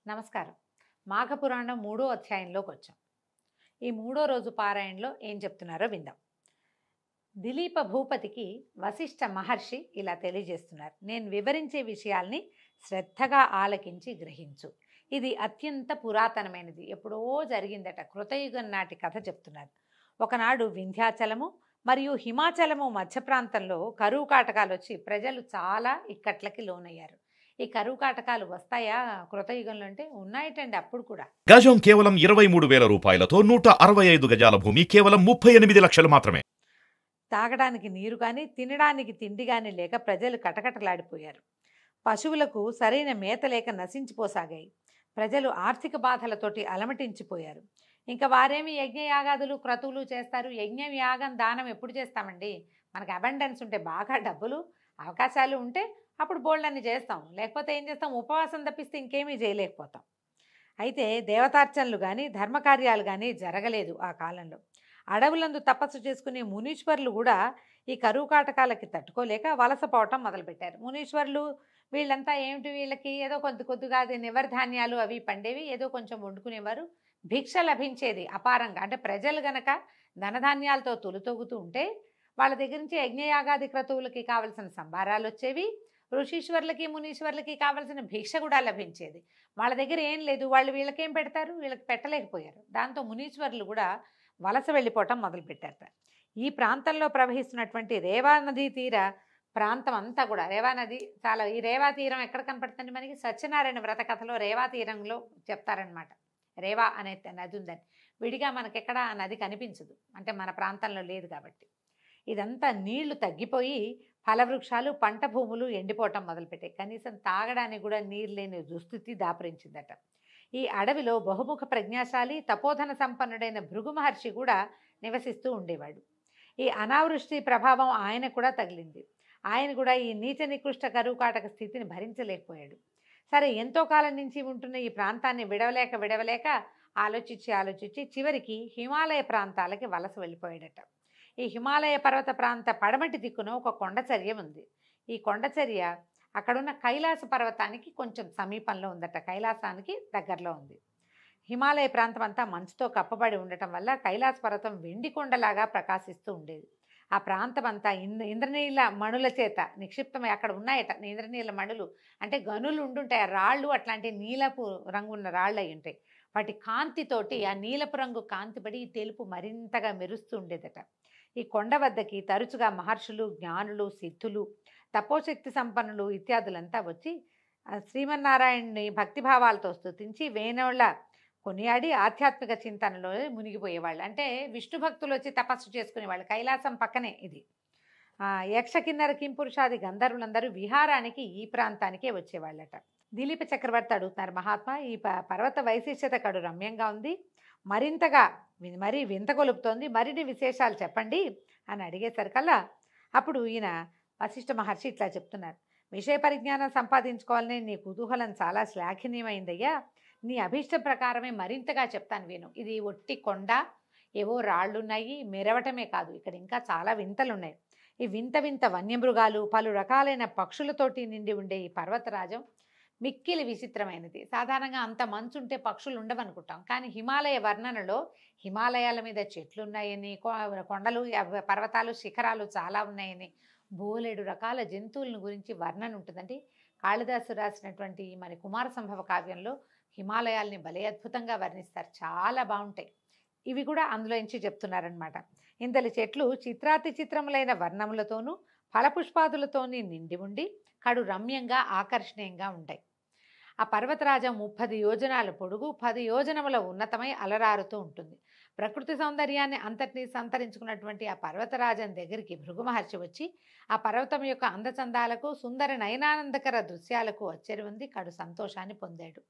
నమస్కారం. మాఘపురాణం 3వ అధ్యాయంలోకి వచ్చాం. ఈ 3వ రోజు పారాయణలో ఏం చెప్తున్నారో విందాం. దిలీప భూపతికి వశిష్ఠ మహర్షి ఇలా తెలియజేస్తున్నారు. నేను వివరించే విషయాల్ని శ్రద్ధగా ఆలకించి గ్రహించు. ఇది అత్యంత పురాతనమైనది, ఎప్పుడో జరిగిందట. కృతయుగం నాటి కథ చెప్తున్నారు. ఒకనాడు వింధ్యాచలము మరియు హిమాచలము మధ్య ప్రాంతంలో కరువు కాటకాలు వచ్చి ప్రజలు చాలా ఇక్కట్లకి లోనయ్యారు. ఈ కరువు కాటకాలు వస్తాయా కృతయుగంలో అంటే? ఉన్నాయటండి అప్పుడు కూడా. గజం కేవలం 23,000 రూపాయలతో 165 గజాల భూమి కేవలం 38 లక్షలు మాత్రమే. తాగడానికి నీరు కానీ తినడానికి తిండి కానీ లేక ప్రజలు కటకటలాడిపోయారు. పశువులకు సరైన మేత లేక నశించిపోసాగాయి. ప్రజలు ఆర్థిక బాధలతోటి అలమటించిపోయారు. ఇంకా వారేమి యజ్ఞయాగాదులు క్రతువులు చేస్తారు? యజ్ఞం యాగం దానం ఎప్పుడు చేస్తామండి? మనకు అబండెన్స్ ఉంటే, బాగా డబ్బులు అవకాశాలు ఉంటే అప్పుడు బోల్డన్ని చేస్తాం. లేకపోతే ఏం చేస్తాం? ఉపవాసం తప్పిస్తే ఇంకేమీ చేయలేకపోతాం. అయితే దేవతార్చనలు కానీ ధర్మకార్యాలు కానీ జరగలేదు ఆ కాలంలో. అడవులందు తపస్సు చేసుకునే మునీశ్వరులు కూడా ఈ కరువు కాటకాలకి తట్టుకోలేక వలసపోవటం మొదలుపెట్టారు. మునీశ్వరులు వీళ్ళంతా ఏమిటి, వీళ్ళకి ఏదో కొద్దిగా నివర్ధాన్యాలు అవి పండేవి, ఏదో కొంచెం వండుకునేవారు. భిక్ష లభించేది అపారంగా. అంటే ప్రజలు గనక ధనధాన్యాలతో తొలుతొగుతూ ఉంటే వాళ్ళ దగ్గర నుంచి యజ్ఞయాగాది క్రతువులకి కావలసిన సంభారాలు వచ్చేవి. ఋషీశ్వరులకి మునీశ్వరులకి కావలసిన భిక్ష కూడా లభించేది. వాళ్ళ దగ్గర ఏం లేదు, వాళ్ళు వీళ్ళకేం పెడతారు? వీళ్ళకి పెట్టలేకపోయారు. దాంతో మునీశ్వరులు కూడా వలస వెళ్ళిపోవటం మొదలుపెట్టారట. ఈ ప్రాంతంలో ప్రవహిస్తున్నటువంటి రేవా నదీ తీర ప్రాంతం అంతా కూడా, రేవా నది చాలా, ఈ రేవా తీరం ఎక్కడ కనపడుతుంది మనకి? సత్యనారాయణ వ్రత కథలో రేవా తీరంలో చెప్తారనమాట. రేవా అనే నది ఉందని. విడిగా మనకెక్కడ ఆ నది కనిపించదు, అంటే మన ప్రాంతంలో లేదు కాబట్టి. ఇదంతా నీళ్లు తగ్గిపోయి ఫలవృక్షాలు పంట భూములు ఎండిపోవటం మొదలుపెట్టాయి. కనీసం తాగడానికి కూడా నీరు లేని దుస్థితి దాపురించిందట. ఈ అడవిలో బహుముఖ ప్రజ్ఞాశాలి తపోధన సంపన్నుడైన భృగు మహర్షి కూడా నివసిస్తూ ఉండేవాడు. ఈ అనావృష్టి ప్రభావం ఆయన కూడా తగిలింది. ఆయన కూడా ఈ నీచ నికృష్ట కరువు కాటక స్థితిని భరించలేకపోయాడు. సరే, ఎంతో కాలం నుంచి ఉంటున్న ఈ ప్రాంతాన్ని విడవలేక ఆలోచించి చివరికి హిమాలయ ప్రాంతాలకి వలస వెళ్ళిపోయాడట. ఈ హిమాలయ పర్వత ప్రాంత పడమటి దిక్కున ఒక కొండచర్య ఉంది. ఈ కొండచర్య అక్కడున్న కైలాస పర్వతానికి కొంచెం సమీపంలో ఉందట. కైలాసానికి దగ్గరలో ఉంది. హిమాలయ ప్రాంతం అంతా మంచుతో కప్పబడి ఉండటం వల్ల కైలాస పర్వతం వెండి కొండలాగా ప్రకాశిస్తూ ఉండేది. ఆ ప్రాంతం అంతా ఇంద్రనీల మణుల చేత నిక్షిప్తమై అక్కడ ఉన్నాయట. ఇంద్రనీల మణులు అంటే గనులు ఉండుంటాయి. ఆ రాళ్ళు అట్లాంటి నీలపు రంగు ఉన్న రాళ్ళు అయి ఉంటాయి. వాటి కాంతితోటి ఆ నీలపు రంగు కాంతిపడి ఈ తెలుపు మరింతగా మెరుస్తూ ఉండేదట. ఈ కొండ వద్దకి తరచుగా మహర్షులు, జ్ఞానులు, సిద్ధులు, తపోశక్తి సంపన్నులు ఇత్యాదులంతా వచ్చి శ్రీమన్నారాయణ్ణి భక్తిభావాలతో స్తుతించి వేణోళ్ళ కొనియాడి ఆధ్యాత్మిక చింతనలో మునిగిపోయేవాళ్ళు. అంటే విష్ణు భక్తులు వచ్చి తపస్సు చేసుకునేవాళ్ళు. కైలాసం పక్కనే ఇది. యక్ష కిన్నర కింపురుషాది గంధర్వులందరూ విహారానికి ఈ ప్రాంతానికే వచ్చేవాళ్ళట. దిలీప చక్రవర్తి అడుగుతున్నారు, మహాత్మా, ఈ పర్వత వైశిష్ట్యత కడు రమ్యంగా ఉంది, మరింతగా మరీ వింత కొలుపుతోంది, మరిన్ని విశేషాలు చెప్పండి అని అడిగేసరికల్లా అప్పుడు ఈయన వశిష్ఠ మహర్షి ఇట్లా చెప్తున్నారు. విషయ పరిజ్ఞానం సంపాదించుకోవాలని నీ కుతూహలం చాలా శ్లాఘనీయమైందయ్యా. నీ అభీష్ట ప్రకారమే మరింతగా చెప్తాను విను. ఇది ఒట్టి కొండ, ఏవో రాళ్ళున్నాయి, మెరవటమే కాదు, ఇక్కడ ఇంకా చాలా వింతలున్నాయి. ఈ వింత వన్యమృగాలు, పలు రకాలైన పక్షులతోటి నిండి ఉండే ఈ పర్వతరాజం మిక్కిలి విచిత్రమైనది. సాధారణంగా అంత మంచు ఉంటే పక్షులు ఉండవనుకుంటాం, కానీ హిమాలయ వర్ణనలో హిమాలయాల మీద చెట్లు ఉన్నాయని, కొండలు, పర్వతాలు, శిఖరాలు చాలా ఉన్నాయని, బోలెడు రకాల జంతువులను గురించి వర్ణన ఉంటుందండి. కాళిదాసు రాసినటువంటి మరి కుమార సంభవ కావ్యంలో హిమాలయాల్ని భలే అద్భుతంగా వర్ణిస్తారు. చాలా బాగుంటాయి. ఇవి కూడా అందులో నుంచి చెప్తున్నారనమాట. ఇంతటి చెట్లు చిత్రాతి చిత్రములైన వర్ణములతోనూ ఫలపుష్పాదులతోని నిండి ఉండి కడు రమ్యంగా ఆకర్షణీయంగా ఉంటాయి. ఆ పర్వతరాజం 30 యోజనాల పొడుగు, 10 యోజనముల ఉన్నతమై అలరారుతూ ఉంటుంది. ప్రకృతి సౌందర్యాన్ని అంతటినీ సంతరించుకున్నటువంటి ఆ పర్వతరాజం దగ్గరికి భృగు మహర్షి వచ్చి ఆ పర్వతం యొక్క అందచందాలకు, సుందర నయనానందకర దృశ్యాలకు అచ్చెరి ఉంది కడు సంతోషాన్ని పొందాడు.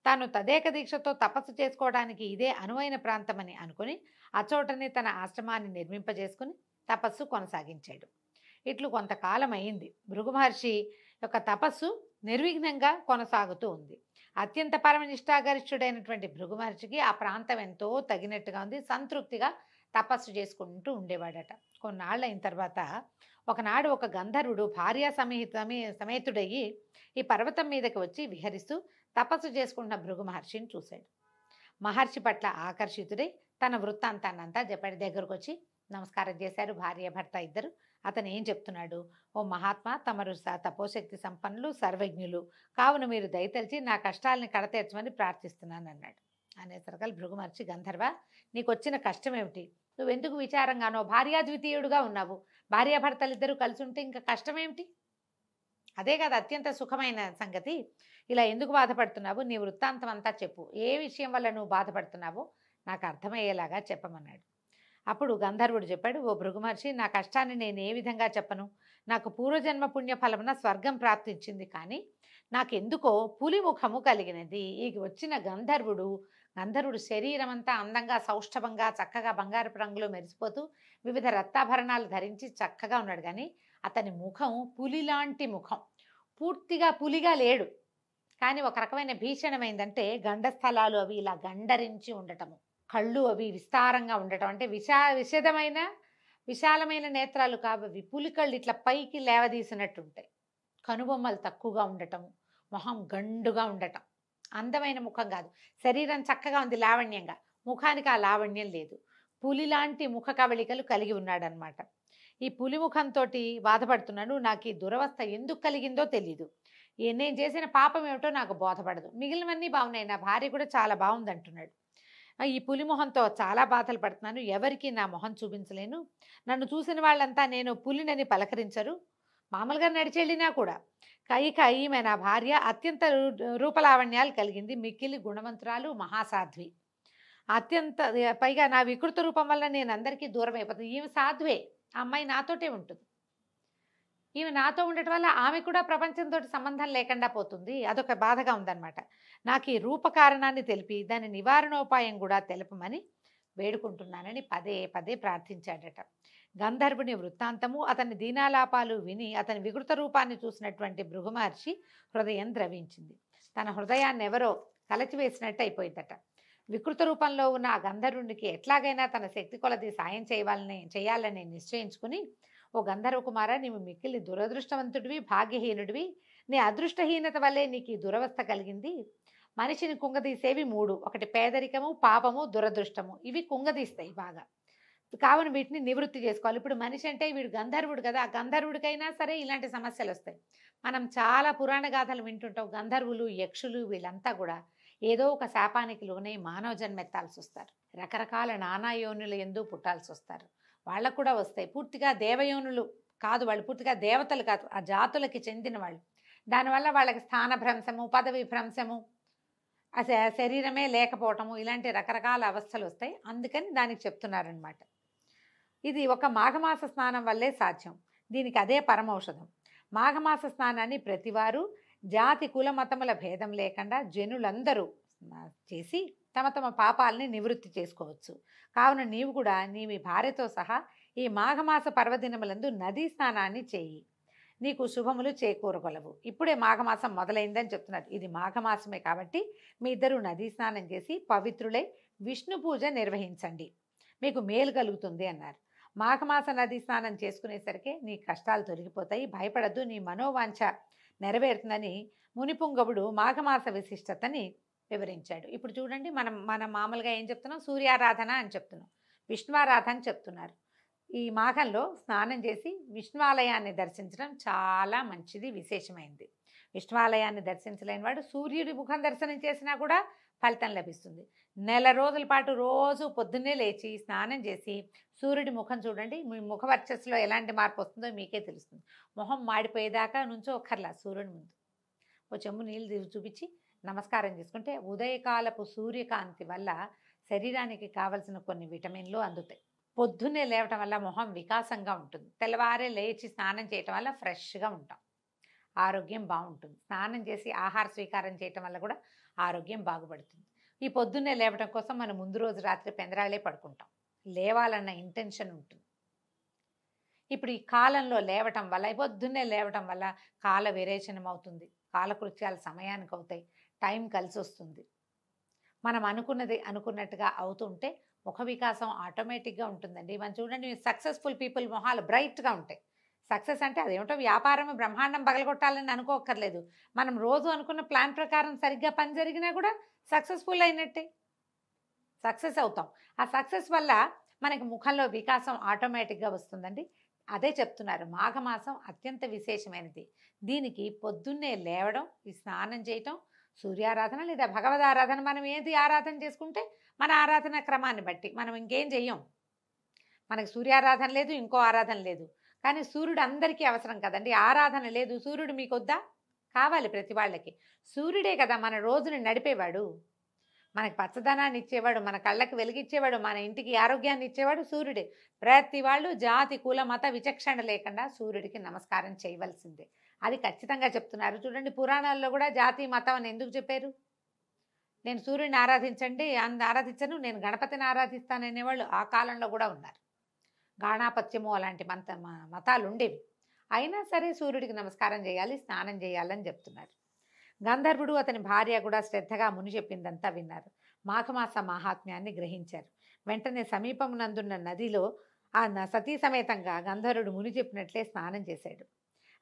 తాను తదేక దీక్షతో తపస్సు చేసుకోవడానికి ఇదే అనువైన ప్రాంతమని అనుకుని అచోటనే తన ఆశ్రమాన్ని నిర్మింపజేసుకుని తపస్సు కొనసాగించాడు. ఇట్లు కొంతకాలం అయింది. భృగు మహర్షి యొక్క తపస్సు నిర్విఘ్నంగా కొనసాగుతూ ఉంది. అత్యంత పరమనిష్టాగరిష్ఠుడైనటువంటి భృగు మహర్షికి ఆ ప్రాంతం ఎంతో తగినట్టుగా ఉంది, సంతృప్తిగా తపస్సు చేసుకుంటూ ఉండేవాడట. కొన్నాళ్ళు అయిన తర్వాత ఒకనాడు ఒక గంధర్వుడు భార్యా సమేతుడయ్యి ఈ పర్వతం మీదకి వచ్చి విహరిస్తూ తపస్సు చేసుకుంటున్న భృగు మహర్షిని చూశాడు. మహర్షి పట్ల ఆకర్షితుడై తన వృత్తాంతాన్నంతా చెప్పాడు. దగ్గరకు వచ్చి నమస్కారం చేశారు భార్య భర్త ఇద్దరు. అతను ఏం చెప్తున్నాడు, ఓ మహాత్మా, తమరు తపోశక్తి సంపన్నులు, సర్వజ్ఞులు, కావున మీరు దయతలిచి నా కష్టాలని కడతీర్చమని ప్రార్థిస్తున్నాను అన్నాడు. అనేసరికల్ భృగు మహర్షి, గంధర్వ, నీకు వచ్చిన కష్టం ఏమిటి? నువ్వెందుకు విచారంగానో భార్యాద్వితీయుడుగా ఉన్నావు. భార్యాభర్తలిద్దరూ కలిసి ఉంటే ఇంకా కష్టమేమిటి? అదే కదా అత్యంత సుఖమైన సంగతి. ఇలా ఎందుకు బాధపడుతున్నావు? నీ వృత్తాంతం అంతా చెప్పు. ఏ విషయం వల్ల నువ్వు బాధపడుతున్నావో నాకు అర్థమయ్యేలాగా చెప్పమన్నాడు. అప్పుడు గంధర్వుడు చెప్పాడు, ఓ భృగు మహర్షి, నా కష్టాన్ని నేను ఏ విధంగా చెప్పను? నాకు పూర్వజన్మ పుణ్యఫలమున స్వర్గం ప్రాప్తించింది, కానీ నాకెందుకో పులి ముఖము కలిగినది. ఈ వచ్చిన గంధర్వుడు శరీరం అంతా అందంగా సౌష్ఠవంగా చక్కగా బంగారపు రంగులో మెరిసిపోతూ వివిధ రత్నాభరణాలు ధరించి చక్కగా ఉన్నాడు. కానీ అతని ముఖం పులిలాంటి ముఖం, పూర్తిగా పులిగా లేడు. కానీ ఒక రకమైన భీషణమైందంటే గండస్థలాలు అవి ఇలా గండరించి ఉండటము, కళ్ళు అవి విస్తారంగా ఉండటం, అంటే విశాలమైన నేత్రాలు కావవి, పులి కళ్ళు ఇట్లా పైకి లేవదీసినట్టుంటాయి. కనుబొమ్మలు తక్కువగా ఉండటము, మొహం గండుగా ఉండటం. అందమైన ముఖం కాదు, శరీరం చక్కగా ఉంది లావణ్యంగా, ముఖానికి ఆ లావణ్యం లేదు. పులిలాంటి ముఖ కవళికలు కలిగి ఉన్నాడనమాట. ఈ పులి ముఖంతో బాధపడుతున్నాను. నాకు ఈ దురవస్థ ఎందుకు కలిగిందో తెలీదు. నేను చేసిన పాపం ఏమిటో నాకు బోధపడదు. మిగిలినవన్నీ బాగున్నాయి, నా భార్య కూడా చాలా బాగుంది అంటున్నాడు. ఈ పులి మొహంతో చాలా బాధలు పడుతున్నాను. ఎవరికి నా మొహం చూపించలేను. నన్ను చూసిన వాళ్ళంతా నేను పులినని పలకరించరు. మామూలుగా నడిచెళ్ళినా కూడా ఈమె నా భార్య అత్యంత రూపలావణ్యాలు కలిగింది, మిక్కిలి గుణవంతురాలు, మహాసాధ్వి. అత్యంత పైగా నా వికృత రూపం వల్ల నేను అందరికీ దూరం అయిపోతుంది. ఈమె సాధ్వే, ఆ అమ్మాయి నాతోటే ఉంటుంది. ఈమె నాతో ఉండటం వల్ల ఆమె కూడా ప్రపంచంతో సంబంధం లేకుండా పోతుంది. అదొక బాధగా ఉందన్నమాట. నాకు ఈ రూపకారణాన్ని తెలిపి దాని నివారణోపాయం కూడా తెలపమని వేడుకుంటున్నానని పదే పదే ప్రార్థించాడట. గంధర్వుని వృత్తాంతము, అతని దీనాలాపాలు విని అతని వికృత రూపాన్ని చూసినటువంటి భృగు మహర్షి హృదయం ద్రవించింది. తన హృదయాన్ని ఎవరో కలచివేసినట్టు అయిపోయిందట. వికృత రూపంలో ఉన్న ఆ గంధర్వునికి ఎట్లాగైనా తన శక్తి కొలది సాయం చేయాలని నిశ్చయించుకుని, ఓ గంధర్వ కుమార, నీవు మిక్కిలి దురదృష్టవంతుడివి, భాగ్యహీనుడివి. నీ అదృష్టహీనత వల్లే నీకు ఈ దురవస్థ కలిగింది. మనిషిని కుంగదీసేవి 3: ఒకటి పేదరికము, పాపము, దురదృష్టము. ఇవి కుంగదీస్తాయి బాగా. కావున వీటిని నివృత్తి చేసుకోవాలి. ఇప్పుడు మనిషి అంటే వీడు గంధర్వుడు కదా, ఆ గంధర్వుడికైనా సరే ఇలాంటి సమస్యలు వస్తాయి. మనం చాలా పురాణ గాథలు వింటుంటాం. గంధర్వులు, యక్షులు వీళ్ళంతా కూడా ఏదో ఒక శాపానికి లోనే మానవ జన్మెత్తాల్సి వస్తారు. రకరకాల నానా యోనులు ఎందు పుట్టాల్సి వస్తారు. వాళ్ళకు కూడా వస్తాయి. పూర్తిగా దేవయోనులు కాదు, వాళ్ళు పూర్తిగా దేవతలు కాదు, ఆ జాతులకి చెందిన వాళ్ళు. దానివల్ల వాళ్ళకి స్థానభ్రంశము, పదవి భ్రంశము, ఆ శరీరమే లేకపోవటము, ఇలాంటి రకరకాల అవస్థలు వస్తాయి. అందుకని దానికి చెప్తున్నారనమాట. ఇది ఒక మాఘమాస స్నానం వల్లే సాధ్యం. దీనికి అదే పరమౌషధం. మాఘమాస స్నానాన్ని ప్రతివారు జాతి కుల మతముల భేదం లేకుండా జనులందరూ చేసి తమ తమ పాపాలని నివృత్తి చేసుకోవచ్చు. కావున నీవు కూడా మీ భార్యతో సహా ఈ మాఘమాస పర్వదినములందు నదీ స్నానాన్ని చేయి, నీకు శుభములు చేకూరగలవు. ఇప్పుడే మాఘమాసం మొదలైందని చెప్తున్నారు. ఇది మాఘమాసమే కాబట్టి మీ ఇద్దరు నదీ స్నానం చేసి పవిత్రులై విష్ణు పూజ నిర్వహించండి, మీకు మేలు కలుగుతుంది అన్నారు. మాఘమాస నదీ స్నానం చేసుకునేసరికి నీ కష్టాలు తొలగిపోతాయి, భయపడద్దు, నీ మనోవాంఛ నెరవేరుతుందని మునిపుంగవుడు మాఘమాస విశిష్టతని వివరించాడు. ఇప్పుడు చూడండి, మనం మామూలుగా ఏం చెప్తున్నాం, సూర్యారాధన అని చెప్తున్నాం, విష్ణువారాధన అని చెప్తున్నారు. ఈ మాఘంలో స్నానం చేసి విష్ణువాలయాన్ని దర్శించడం చాలా మంచిది, విశేషమైంది. విష్ణువాలయాన్ని దర్శించలేని వాడు సూర్యుడి ముఖం దర్శనం చేసినా కూడా ఫలితం లభిస్తుంది. నెల రోజుల పాటు రోజు పొద్దున్నే లేచి స్నానం చేసి సూర్యుడి ముఖం చూడండి. మీ ముఖ వర్చస్సులో ఎలాంటి మార్పు వస్తుందో మీకే తెలుస్తుంది. మొహం మాడిపోయేదాకా నుంచో ఒక్కర్లా సూర్యుడి ముందు ఓ చెంబు నీళ్ళు చూపించి నమస్కారం చేసుకుంటే ఉదయకాలపు సూర్యకాంతి వల్ల శరీరానికి కావలసిన కొన్ని విటమిన్లు అందుతాయి. పొద్దున్నే లేవటం వల్ల మొహం వికాసంగా ఉంటుంది. తెల్లవారే లేచి స్నానం చేయటం వల్ల ఫ్రెష్గా ఉంటాం, ఆరోగ్యం బాగుంటుంది. స్నానం చేసి ఆహార స్వీకారం చేయటం వల్ల కూడా ఆరోగ్యం బాగుపడుతుంది. ఈ పొద్దున్నే లేవటం కోసం మనం ముందు రోజు రాత్రి పెందరాలే పడుకుంటాం, లేవాలన్న ఇంటెన్షన్ ఉంటుంది. ఇప్పుడు ఈ కాలంలో లేవటం వల్ల, పొద్దున్నే లేవటం వల్ల కాల విరేచనం అవుతుంది, కాలకృత్యాలు సమయానికి అవుతాయి, టైం కలిసి వస్తుంది. మనం అనుకున్నది అనుకున్నట్టుగా అవుతుంటే ముఖ వికాసం ఆటోమేటిక్గా ఉంటుందండి. మనం చూడండి, సక్సెస్ఫుల్ పీపుల్ మొహాలు బ్రైట్గా ఉంటాయి. సక్సెస్ అంటే అదేమిటో వ్యాపారం బ్రహ్మాండం పగలగొట్టాలని అనుకోక్కర్లేదు. మనం రోజు అనుకున్న ప్లాన్ ప్రకారం సరిగ్గా పని జరిగినా కూడా సక్సెస్ఫుల్ అయినట్టే, సక్సెస్ అవుతాం. ఆ సక్సెస్ వల్ల మనకి ముఖంలో వికాసం ఆటోమేటిక్గా వస్తుందండి. అదే చెప్తున్నారు, మాఘమాసం అత్యంత విశేషమైనది. దీనికి పొద్దున్నే లేవడం, ఈ స్నానం చేయటం, సూర్యారాధన లేదా భగవద్ ఆరాధన, మనం ఏది ఆరాధన చేసుకుంటే మన ఆరాధన క్రమాన్ని బట్టి మనం ఇంకేం చెయ్యం. మనకి సూర్యారాధన లేదు, ఇంకో ఆరాధన లేదు. కానీ సూర్యుడు అందరికీ అవసరం కదండి. ఆరాధన లేదు, సూర్యుడు మీకొద్దా? కావాలి ప్రతి వాళ్ళకి. సూర్యుడే కదా మన రోజుని నడిపేవాడు, మనకి పచ్చదనాన్ని ఇచ్చేవాడు, మన కళ్ళకి వెలిగిచ్చేవాడు, మన ఇంటికి ఆరోగ్యాన్ని ఇచ్చేవాడు సూర్యుడే. ప్రతి వాళ్ళు జాతి కుల మత విచక్షణ లేకుండా సూర్యుడికి నమస్కారం చేయవలసిందే. అది ఖచ్చితంగా చెప్తున్నారు. చూడండి, పురాణాల్లో కూడా జాతి మతం అని ఎందుకు చెప్పారు? నేను సూర్యుడిని ఆరాధించను, నేను గణపతిని ఆరాధిస్తాననేవాళ్ళు ఆ కాలంలో కూడా ఉన్నారు. గాణాపత్యము అలాంటి మతాలు ఉండేవి. అయినా సరే సూర్యుడికి నమస్కారం చేయాలి, స్నానం చేయాలని చెప్తున్నారు. గంధర్వుడు అతని భార్య కూడా శ్రద్ధగా ముని చెప్పిందంతా విన్నారు. మాఘమాస మహాత్మ్యాన్ని గ్రహించారు. వెంటనే సమీపమునందున్న నదిలో సతీ సమేతంగా గంధర్వుడు ముని చెప్పినట్లే స్నానం చేశాడు.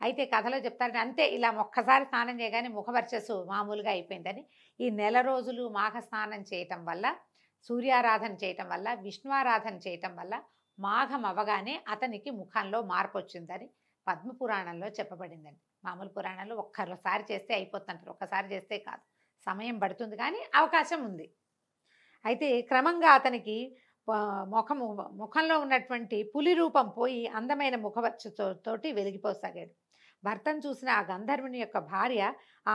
అయితే కథలో చెప్తారంటే అంతే, ఇలా ఒక్కసారి స్నానం చేయగానే ముఖవర్చస్సు మామూలుగా అయిపోయిందని. ఈ నెల రోజులు మాఘ స్నానం చేయటం వల్ల, సూర్యారాధన చేయటం వల్ల, విష్ణువారాధన చేయటం వల్ల మాఘం అవగానే అతనికి ముఖంలో మార్పు వచ్చిందని పద్మపురాణంలో చెప్పబడిందండి. మామూలు పురాణాలు ఒక్కసారి చేస్తే అయిపోతుంటారు, ఒక్కసారి చేస్తే కాదు, సమయం పడుతుంది, కానీ అవకాశం ఉంది. అయితే క్రమంగా అతనికి ముఖంలో ఉన్నటువంటి పులి రూపం పోయి అందమైన ముఖవర్చతోటి వెలిగిపోసాగాడు. భర్తను చూసిన ఆ గంధర్వుని యొక్క భార్య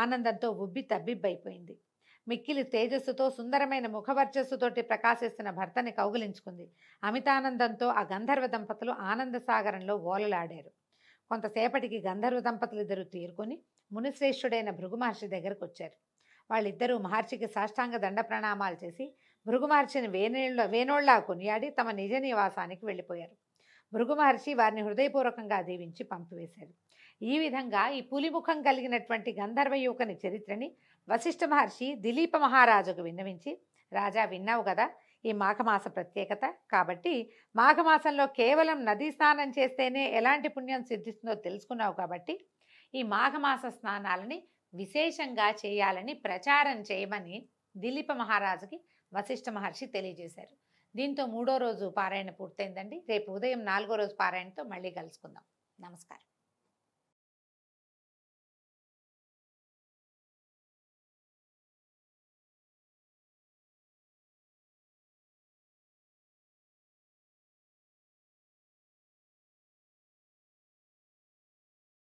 ఆనందంతో ఉబ్బి తబ్బిబ్బైపోయింది. మిక్కిలి తేజస్సుతో సుందరమైన ముఖవర్చస్సుతోటి ప్రకాశిస్తున్న భర్తని కౌగిలించుకుంది. అమితానందంతో ఆ గంధర్వ దంపతులు ఆనంద సాగరంలో ఓలలాడారు. కొంతసేపటికి గంధర్వ దంపతులు ఇద్దరు తీరుకొని మునిశ్రేష్ఠుడైన భృగు మహర్షి దగ్గరకు వచ్చారు. వాళ్ళిద్దరూ మహర్షికి సాష్టాంగ దండ ప్రణామాలు చేసి భృగు మహర్షిని వేనోళ్లా కొనియాడి తమ నిజ నివాసానికి వెళ్ళిపోయారు. భృగు మహర్షి వారిని హృదయపూర్వకంగా దీవించి పంపివేశారు. ఈ విధంగా ఈ పులిముఖం కలిగినటువంటి గంధర్వ యువకుని చరిత్రని వశిష్ఠ మహర్షి దిలీప మహారాజుకు విన్నవించి, రాజా విన్నావు కదా ఈ మాఘమాస ప్రత్యేకత, కాబట్టి మాఘమాసంలో కేవలం నదీ స్నానం చేస్తేనే ఎలాంటి పుణ్యం సిద్ధిస్తుందో తెలుసుకున్నావు, కాబట్టి ఈ మాఘమాస స్నానాలని విశేషంగా చేయాలని ప్రచారం చేయమని దిలీప మహారాజుకి వశిష్ఠ మహర్షి తెలియజేశారు. దీంతో 3వ రోజు పారాయణ పూర్తయిందండి. రేపు ఉదయం 4వ రోజు పారాయణతో మళ్ళీ కలుసుకుందాం. నమస్కారం.